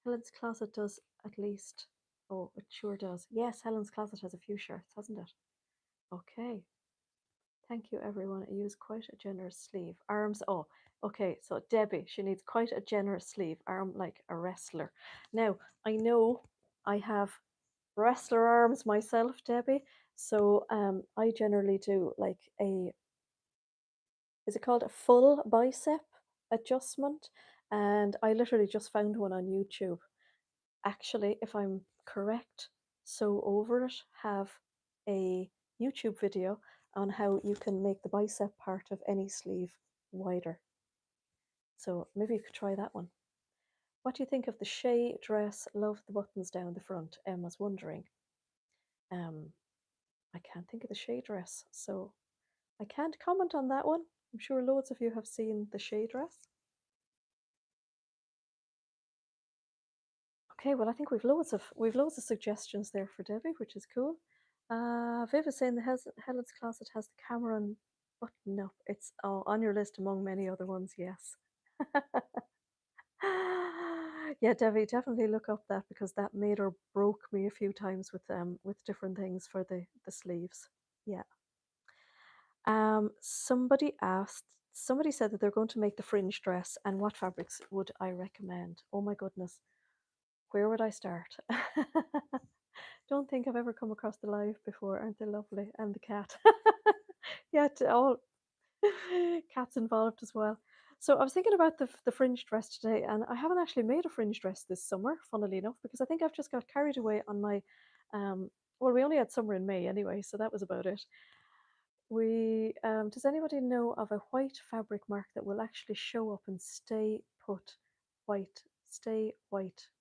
S1: Helen's Closet does at least. Oh, it sure does. Yes, Helen's Closet has a few shirts, hasn't it? Okay. Thank you, everyone. I use quite a generous sleeve. Arms. Oh, okay. So Debbie, she needs quite a generous sleeve. Arm like a wrestler. Now, I know I have wrestler arms myself, Debbie. So I generally do like is it called a full bicep adjustment? And I literally just found one on YouTube. Actually, if I'm correct, Sew Over It have a YouTube video on how you can make the bicep part of any sleeve wider. So maybe you could try that one. What do you think of the Shea dress? Love the buttons down the front. Emma's wondering. I can't think of the Shea dress, so I can't comment on that one. I'm sure loads of you have seen the Shea dress. Okay, well, I think we've loads of suggestions there for Debbie, which is cool. Viv is saying the Helen's Closet has the Cameron button up. It's on your list among many other ones. Yes. Yeah, Debbie, definitely look up that because that made or broke me a few times with different things for the sleeves. Yeah. Somebody said that they're going to make the fringe dress, and what fabrics would I recommend? Oh my goodness, where would I start? Don't think I've ever come across the live before. Aren't they lovely? And the cat. Yeah, all cats involved as well. So I was thinking about the fringe dress today, and I haven't actually made a fringe dress this summer, funnily enough, because I think I've just got carried away on my well, we only had summer in May anyway, so that was about it. Does anybody know of a white fabric mark that will actually show up and stay white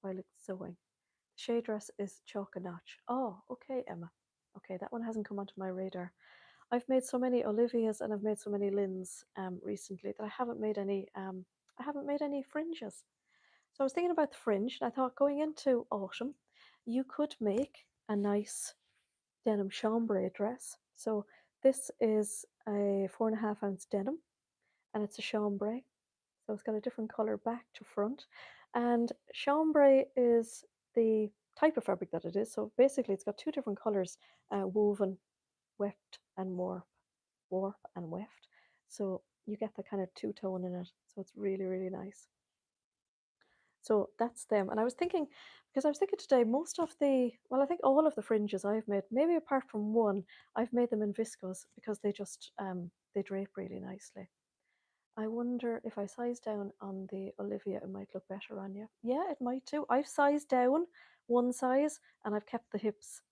S1: while it's sewing? The shade dress is chalk and notch. Oh, okay, Emma. Okay, that one hasn't come onto my radar. I've made so many Olivias and I've made so many Lyns recently that I haven't made any fringes. So I was thinking about the fringe, and I thought going into autumn, you could make a nice denim chambray dress. So this is a 4.5 ounce denim, and it's a chambray. So it's got a different color back to front, and chambray is the type of fabric that it is. So basically, it's got two different colors, woven, weft, and warp and weft. So you get the kind of two tone in it. So it's really, really nice. So that's them. And I was thinking, because I was thinking today, I think all of the fringes I've made, maybe apart from one, I've made them in viscose because they drape really nicely. I wonder if I size down on the Olivia, it might look better on you. Yeah, it might too. I've sized down one size and I've kept the hips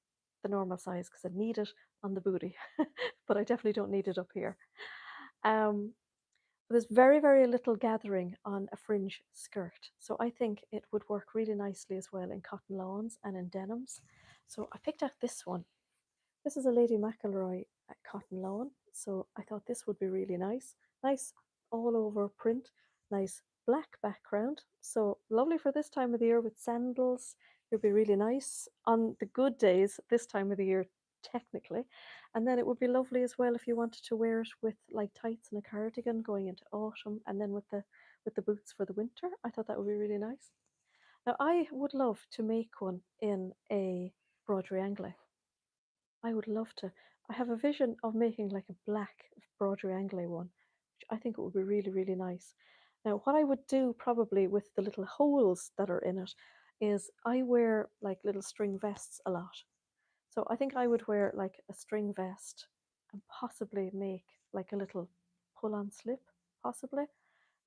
S1: the normal size because I need it on the booty, but I definitely don't need it up here. Um, there's very, very little gathering on a fringe skirt. So I think it would work really nicely as well in cotton lawns and in denims. So I picked out this one. This is a Lady McElroy cotton lawn. So I thought this would be really nice. Nice all over print, nice black background. So lovely for this time of the year with sandals. It would be really nice on the good days this time of the year, technically. And then it would be lovely as well if you wanted to wear it with like tights and a cardigan going into autumn, and then with the boots for the winter. I thought that would be really nice. Now I would love to make one in a broderie anglais. I would love to. I have a vision of making like a black broderie anglais one, which I think it would be really, really nice. Now, what I would do probably with the little holes that are in it is I wear like little string vests a lot. So I think I would wear like a string vest and possibly make like a little pull-on slip, possibly.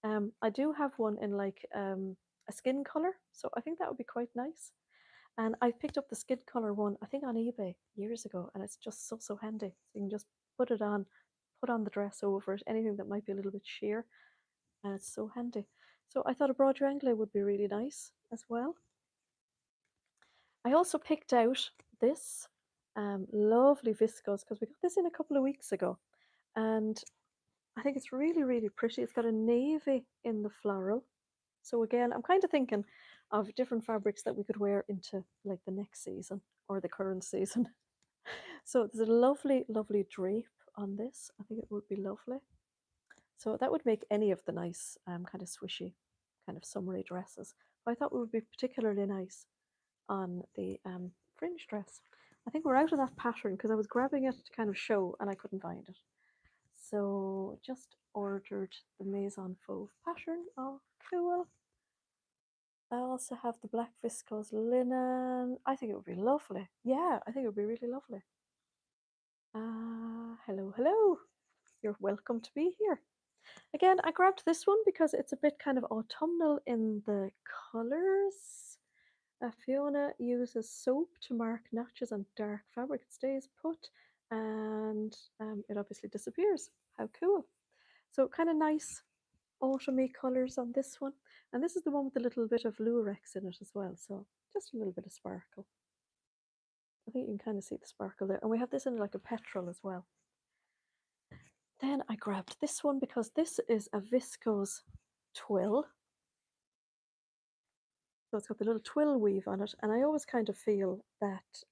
S1: I do have one in like a skin color, so I think that would be quite nice. And I picked up the skin color one, I think on eBay years ago, and it's just so, so handy. So you can just put it on, put on the dress over it, anything that might be a little bit sheer, and it's so handy. So I thought a broad angle would be really nice as well. I also picked out this lovely viscose because we got this in a couple of weeks ago, and I think it's really, really pretty. It's got a navy in the floral. So again, I'm kind of thinking of different fabrics that we could wear into like the next season or the current season. So there's a lovely, lovely drape on this. I think it would be lovely. So that would make any of the nice kind of swishy, kind of summery dresses. But I thought it would be particularly nice on the fringe dress. I think we're out of that pattern because I was grabbing it to kind of show and I couldn't find it. So just ordered the Maison Fove pattern. Oh, cool. I also have the black viscose linen. I think it would be lovely. Yeah, I think it would be really lovely. Hello, hello. You're welcome to be here. Again, I grabbed this one because it's a bit kind of autumnal in the colours. Fiona uses soap to mark notches on dark fabric. It stays put and it obviously disappears. How cool. So kind of nice autumny colours on this one. And this is the one with a little bit of lurex in it as well. So just a little bit of sparkle. I think you can kind of see the sparkle there. And we have this in like a petrol as well. Then I grabbed this one because this is a viscose twill. So it's got the little twill weave on it. And I always kind of feel that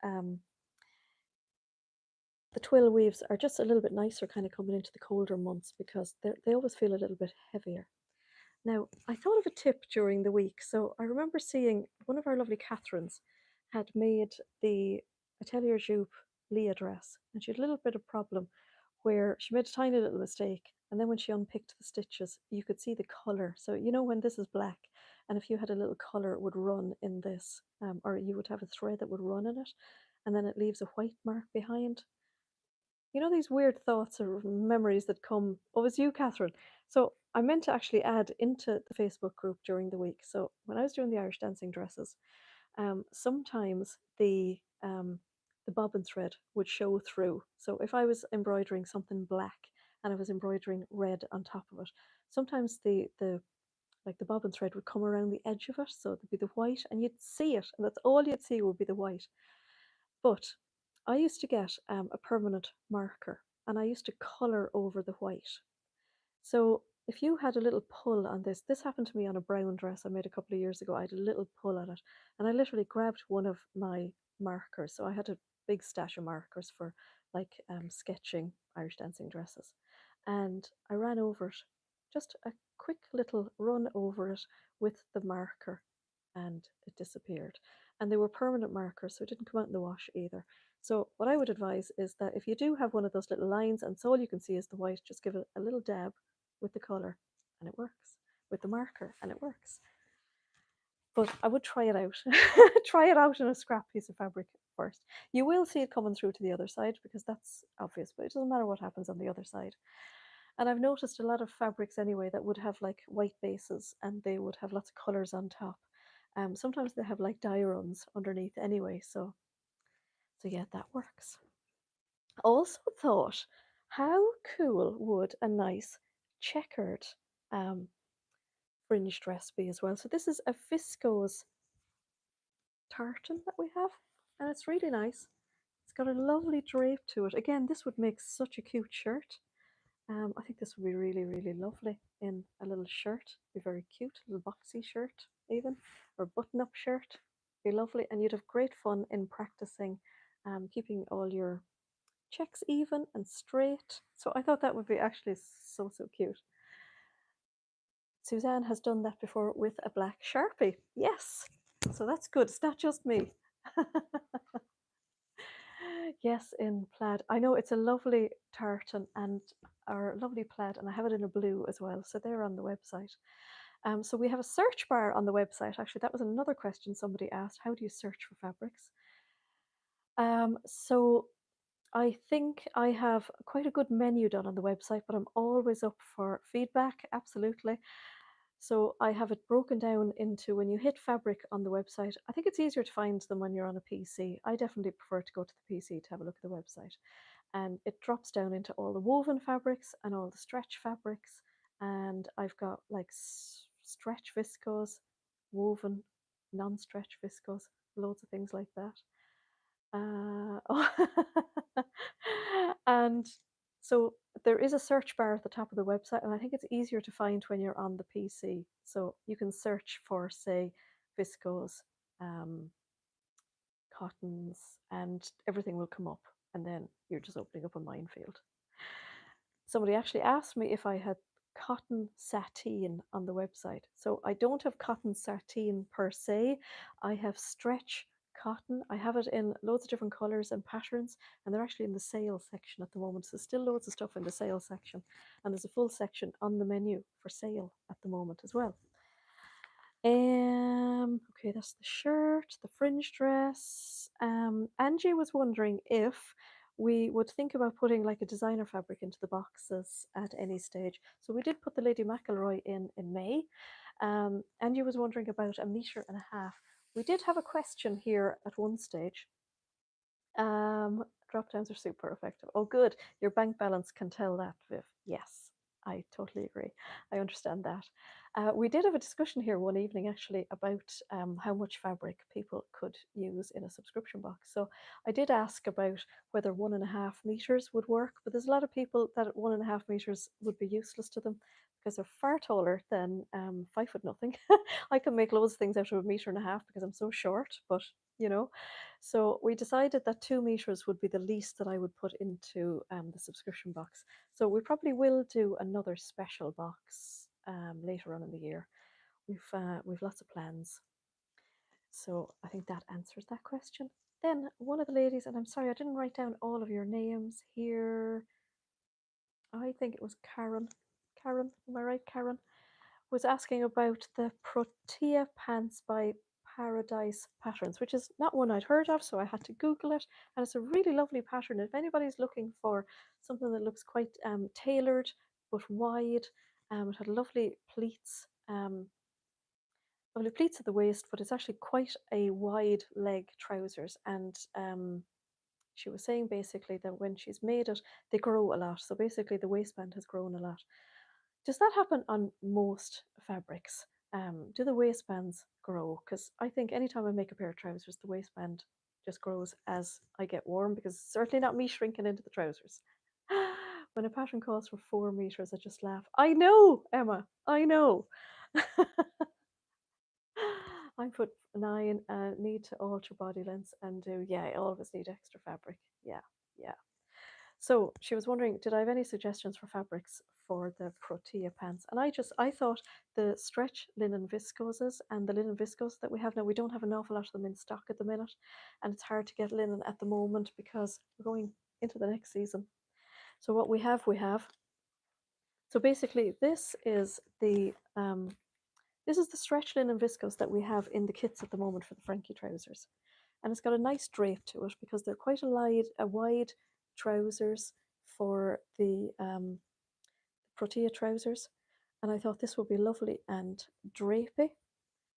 S1: the twill weaves are just a little bit nicer kind of coming into the colder months because they always feel a little bit heavier. Now, I thought of a tip during the week. So I remember seeing one of our lovely Catherines had made the Atelier Jupe Leah dress, and she had a little bit of problem where she made a tiny little mistake, and then when she unpicked the stitches, you could see the color. So you know when this is black, and if you had a little color, it would run in this, or you would have a thread that would run in it, and then it leaves a white mark behind. You know these weird thoughts or memories that come. Oh, it's you, Catherine. So I meant to actually add into the Facebook group during the week. So when I was doing the Irish dancing dresses, sometimes the bobbin thread would show through. So if I was embroidering something black and I was embroidering red on top of it, sometimes the like the bobbin thread would come around the edge of it, so there'd be the white, and you'd see it, and that's all you'd see would be the white. But I used to get a permanent marker, and I used to colour over the white. So if you had a little pull on this happened to me on a brown dress I made a couple of years ago. I had a little pull on it, and I literally grabbed one of my markers. So I had a big stash of markers for like sketching Irish dancing dresses, and I ran over it, just a quick little run over it with the marker, and it disappeared. And they were permanent markers, so it didn't come out in the wash either. So what I would advise is that if you do have one of those little lines and so all you can see is the white, just give it a little dab with the colour and it works. With the marker and it works. But I would try it out. Try it out in a scrap piece of fabric first. You will see it coming through to the other side because that's obvious, but it doesn't matter what happens on the other side. And I've noticed a lot of fabrics anyway that would have like white bases and they would have lots of colours on top. Sometimes they have like dye runs underneath anyway, so yeah, that works. Also thought, how cool would a nice checkered fringe dress be as well? So this is a viscose tartan that we have, and it's really nice. It's got a lovely drape to it. Again, this would make such a cute shirt. I think this would be really, really lovely in a little shirt. Be very cute, a little boxy shirt even, or button-up shirt. Be lovely, and you'd have great fun in practicing, keeping all your checks even and straight. So I thought that would be actually so, so cute. Suzanne has done that before with a black Sharpie. Yes, so that's good. It's not just me. Yes, in plaid. I know it's a lovely tartan and our lovely plaid, and I have it in a blue as well. So they're on the website. So we have a search bar on the website. Actually, that was another question somebody asked. How do you search for fabrics? So I think I have quite a good menu done on the website, but I'm always up for feedback, absolutely. So I have it broken down into when you hit fabric on the website. I think it's easier to find them when you're on a PC. I definitely prefer to go to the PC to have a look at the website. And it drops down into all the woven fabrics and all the stretch fabrics. And I've got like stretch viscose, woven, non-stretch viscose, loads of things like that. And so there is a search bar at the top of the website, and I think it's easier to find when you're on the PC. So you can search for, say, viscose, cottons, and everything will come up, and then you're just opening up a minefield. Somebody actually asked me if I had cotton sateen on the website. So I don't have cotton sateen per se. I have stretch cotton. I have it in loads of different colors and patterns, and they're actually in the sale section at the moment. So still loads of stuff in the sale section, and there's a full section on the menu for sale at the moment as well. Okay, that's the shirt, the fringe dress. Angie was wondering if we would think about putting like a designer fabric into the boxes at any stage. So we did put the Lady McElroy in May. Angie was wondering about 1.5 meters. We did have a question here at one stage. Drop downs are super effective. Oh, good. Your bank balance can tell that, Viv. Yes, I totally agree. I understand that. We did have a discussion here one evening actually about how much fabric people could use in a subscription box. So I did ask about whether 1.5 meters would work, but there's a lot of people that 1.5 meters would be useless to them because they're far taller than 5 foot nothing. I can make loads of things out of 1.5 meters because I'm so short, but you know. So we decided that 2 meters would be the least that I would put into the subscription box. So we probably will do another special box later on in the year. We've lots of plans. So I think that answers that question. Then one of the ladies, and I'm sorry I didn't write down all of your names here. I think it was Karen. Karen, am I right, Karen? Was asking about the Protea pants by Paradise Patterns, which is not one I'd heard of, so I had to Google it. And it's a really lovely pattern. If anybody's looking for something that looks quite tailored but wide, it had lovely pleats, at the waist, but it's actually quite a wide leg trousers, and she was saying basically that when she's made it, they grow a lot. So basically, the waistband has grown a lot. Does that happen on most fabrics? Do the waistbands grow? Because I think anytime I make a pair of trousers, the waistband just grows as I get warm, because it's certainly not me shrinking into the trousers. When a pattern calls for 4 meters, I just laugh. I know, Emma, I know. I put 9, need to alter body lengths and do, yeah, I always need extra fabric. Yeah, yeah. So she was wondering, did I have any suggestions for fabrics for the Protea pants? And I thought the stretch linen viscoses and the linen viscose that we have now, we don't have an awful lot of them in stock at the minute. And it's hard to get linen at the moment because we're going into the next season. So what we have. So basically this is the stretch linen viscose that we have in the kits at the moment for the Frankie trousers. And it's got a nice drape to it because they're quite a wide trousers for the Protea trousers. And I thought this would be lovely and drapey.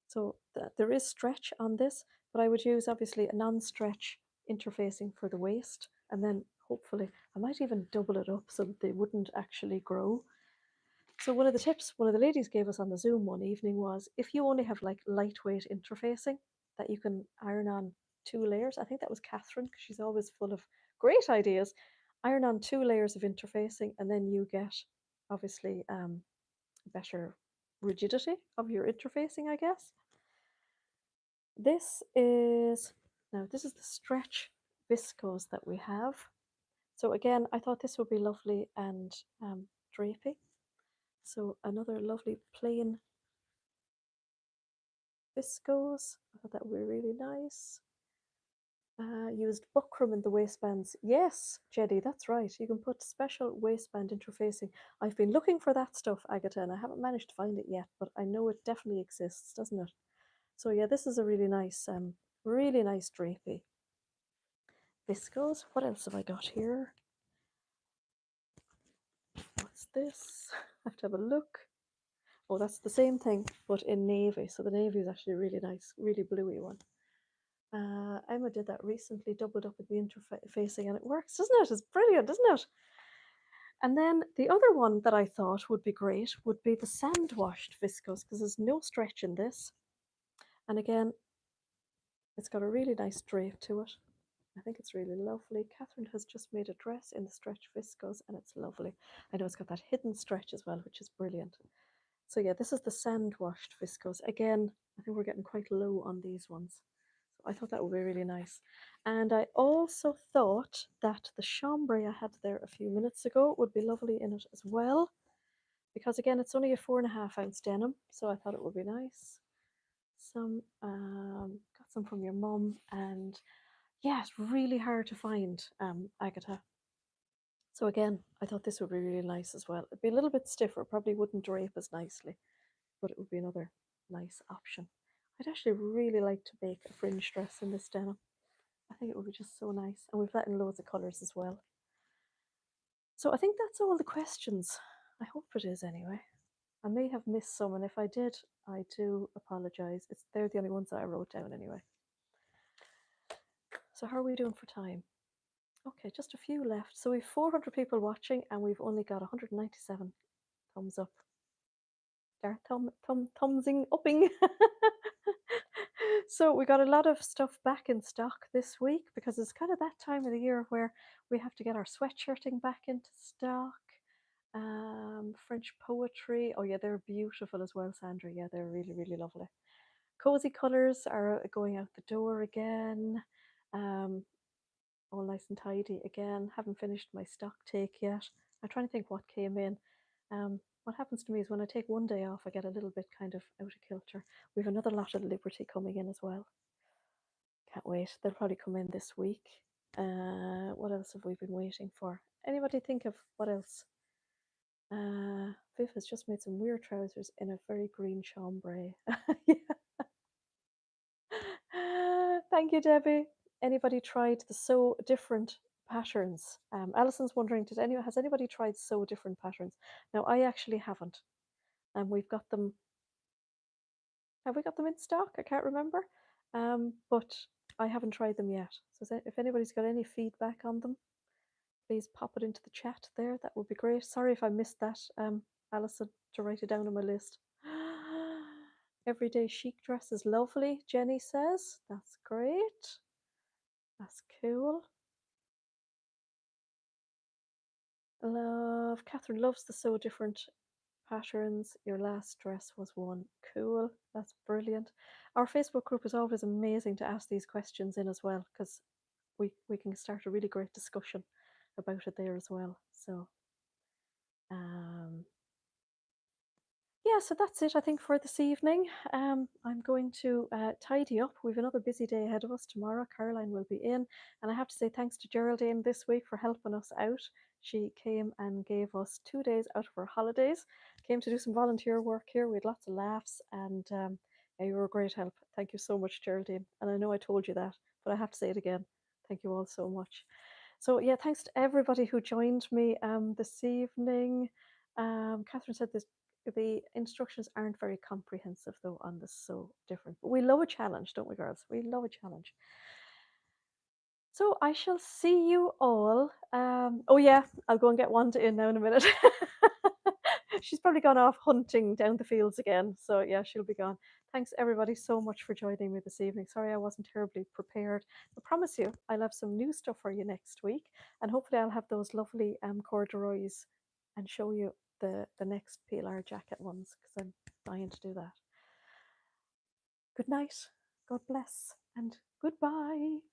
S1: So there is stretch on this, but I would use obviously a non-stretch interfacing for the waist. And then hopefully I might even double it up so that they wouldn't actually grow. So one of the tips one of the ladies gave us on the Zoom one evening was, if you only have like lightweight interfacing that you can iron on 2 layers. I think that was Catherine, because she's always full of great ideas. Iron on 2 layers of interfacing, and then you get obviously better rigidity of your interfacing, I guess. This is the stretch viscose that we have. So again, I thought this would be lovely and drapey. So another lovely plain viscose. I thought that would be really nice. Used buckram in the waistbands. Yes, Jeddy, that's right. You can put special waistband interfacing. I've been looking for that stuff, Agatha, and I haven't managed to find it yet, but I know it definitely exists, doesn't it? So yeah, this is a really nice drapey viscose. What else have I got here? What's this? I have to have a look. Oh, that's the same thing, but in navy. So the navy is actually a really nice, really bluey one. Emma did that recently, doubled up with the interfacing, and it works, doesn't it? It's brilliant, isn't it? And then the other one that I thought would be great would be the sand washed viscose, because there's no stretch in this. And again, it's got a really nice drape to it. I think it's really lovely. Catherine has just made a dress in the stretch viscose, and it's lovely. I know it's got that hidden stretch as well, which is brilliant. So yeah, this is the sand washed viscose. Again, I think we're getting quite low on these ones. I thought that would be really nice. And I also thought that the chambray I had there a few minutes ago would be lovely in it as well, because again, it's only a 4.5 ounce denim, so I thought it would be nice. Some got some from your mum, and yeah, it's really hard to find, Agatha. So again, I thought this would be really nice as well. It'd be a little bit stiffer, probably wouldn't drape as nicely, but it would be another nice option. I'd actually really like to make a fringe dress in this denim. I think it would be just so nice. And we've let in loads of colours as well. So I think that's all the questions. I hope it is anyway. I may have missed some, and if I did, I do apologise. They're the only ones that I wrote down anyway. So how are we doing for time? Okay, just a few left. So we've 400 people watching, and we've only got 197 thumbs up. They're thumbsing upping. So we got a lot of stuff back in stock this week, because it's kind of that time of the year where we have to get our sweatshirting back into stock. French poetry. Oh yeah, they're beautiful as well, Sandra. Yeah, they're really, really lovely. Cozy colours are going out the door again. All nice and tidy again. Haven't finished my stock take yet. I'm trying to think what came in. What happens to me is when I take one day off, I get a little bit kind of out of kilter. We have another lot of Liberty coming in as well. Can't wait. They'll probably come in this week. What else have we been waiting for? Anybody think of what else? Viv has just made some weird trousers in a very green chambray. Yeah. Thank you, Debbie. Anybody tried the sew different patterns? Alison's wondering, has anybody tried sew different patterns? Now, I actually haven't. And we've got them. Have we got them in stock? I can't remember. But I haven't tried them yet. So if anybody's got any feedback on them, please pop it into the chat there. That would be great. Sorry if I missed that, Alison, to write it down on my list. Everyday chic dress is lovely, Jenny says. That's great. That's cool. Love. Catherine loves the So Different patterns. Your last dress was one. Cool. That's brilliant. Our Facebook group is always amazing to ask these questions in as well, because we can start a really great discussion about it there as well. So yeah, so that's it, I think, for this evening. I'm going to tidy up. We've another busy day ahead of us tomorrow. Caroline will be in. And I have to say thanks to Geraldine this week for helping us out. She came and gave us 2 days out of her holidays, came to do some volunteer work here. We had lots of laughs, and yeah, you were a great help. Thank you so much, Geraldine. And I know I told you that, but I have to say it again. Thank you all so much. So yeah, thanks to everybody who joined me this evening. Catherine said the instructions aren't very comprehensive though on this, so different. But we love a challenge, don't we, girls? We love a challenge. So I shall see you all. Oh yeah, I'll go and get Wanda in now in a minute. She's probably gone off hunting down the fields again. So yeah, she'll be gone. Thanks everybody so much for joining me this evening. Sorry I wasn't terribly prepared. I promise you I'll have some new stuff for you next week. And hopefully I'll have those lovely corduroys and show you the next Pilar jacket ones, because I'm dying to do that. Good night. God bless and goodbye.